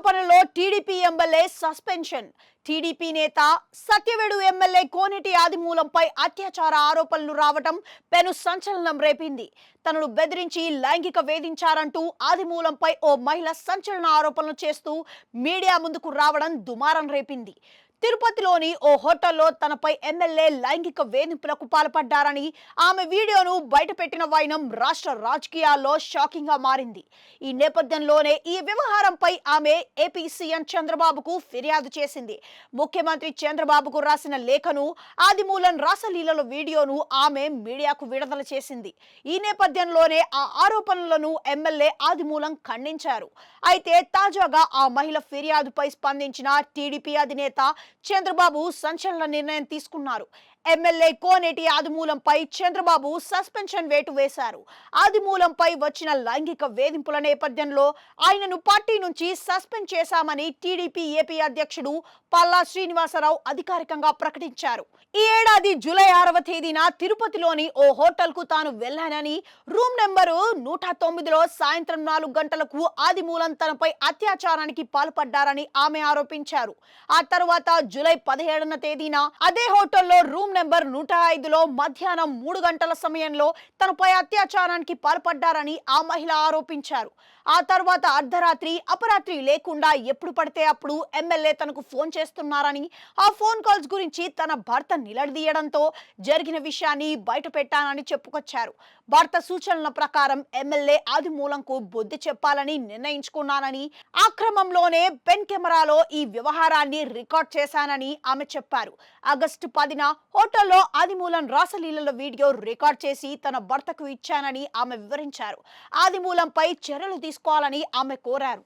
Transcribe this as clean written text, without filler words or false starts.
ఆరోపణలో TDP MLA suspension. TDP నేత Satyavedu MLA కోనేటి ఆదిమూలంపై అత్యాచార ఆరోపణలు రావటం పెను సంచలనం రేపింది. తనను బెదిరించి లైంగిక వేధించారంటూ ఆదిమూలంపై ఓ మహిళ సంచలన ఆరోపణలు చేస్తూ మీడియా ముందుకు రావడం దుమారం రేపింది. తిరుపతిలోని ఓ హోటల్లో తనపై ఎమ్మెల్యే లైంగిక వేధింపులకు పాల్పడ్డారని ఆమె వీడియోను బయటపెట్టిన వైనం రాష్ట్ర రాజకీయాల్లో షాకింగ్ గా మారింది. ఈ నేపథ్యంలోనే ఈ వ్యవహారంపై ఆమె ఏపీ సీఎం చంద్రబాబుకు ఫిర్యాదు చేసింది. ముఖ్యమంత్రి చంద్రబాబుకు రాసిన లేఖను, ఆదిమూలం రాసలీలల వీడియోను ఆమె మీడియాకు విడుదల చేసింది. ఈ నేపథ్యంలోనే ఆ ఆరోపణలను ఎమ్మెల్యే ఆదిమూలం ఖండించారు. అయితే తాజాగా ఆ మహిళ ఫిర్యాదుపై స్పందించిన టీడీపీ అధినేత చంద్రబాబు సంచలన నిర్ణయం తీసుకున్నారు. ఎమ్మెల్యే కోనేటి ఆదిమూలంపై చంద్రబాబు సస్పెన్షన్ వేటు వేశారు. ఆదిమూలంపై వచ్చిన లైంగిక వేధింపుల నేపథ్యంలో ఆయనను పార్టీ నుంచి సస్పెండ్ చేశామని టీడీపీ ఏపీ అధ్యక్షుడు పల్లా శ్రీనివాసరావు అధికారికంగా ప్రకటించారు. ఈ ఏడాది జూలై 6వ తేదీన తిరుపతిలోని ఓ హోటల్ కు తాను వెళ్లానని, రూమ్ నెంబరు 109లో సాయంత్రం 4 గంటలకు ఆదిమూలం తనపై అత్యాచారానికి పాల్పడ్డారని ఆమె ఆరోపించారు. ఆ తర్వాత జూలై 17వ తేదీన అదే హోటల్లో రూమ్ నెంబర్ 105లో మధ్యాహ్నం 3 గంటల సమయంలో తనపై అత్యాచారానికి పాల్పడ్డారని ఆ మహిళ ఆరోపించారు. ఆ తర్వాత అర్ధరాత్రి, అపరాత్రి లేకుండా ఎప్పుడు పడితే అప్పుడు ఎమ్మెల్యే తనకు ఫోన్ చేస్తున్నారని, ఆ ఫోన్ కాల్స్ గురించి తన భర్త నిలదీయడంతో జరిగిన విషయాన్ని బయట పెట్టానని చెప్పుకొచ్చారు. భర్త సూచనల ప్రకారం ఎమ్మెల్యే ఆదిమూలంకు బుద్ధి చెప్పాలని నిర్ణయించుకున్నానని, ఆ క్రమంలోనే పెన్ కెమెరాలో ఈ వ్యవహారాన్ని రికార్డ్ చేశానని ఆమె చెప్పారు. ఆగస్టు 10న హోటల్లో ఆదిమూలం రాసలీలల వీడియో రికార్డ్ చేసి తన భర్తకు ఇచ్చానని ఆమె వివరించారు. ఆదిమూలంపై చర్యలు తీసుకోవాలని ఆమె కోరారు.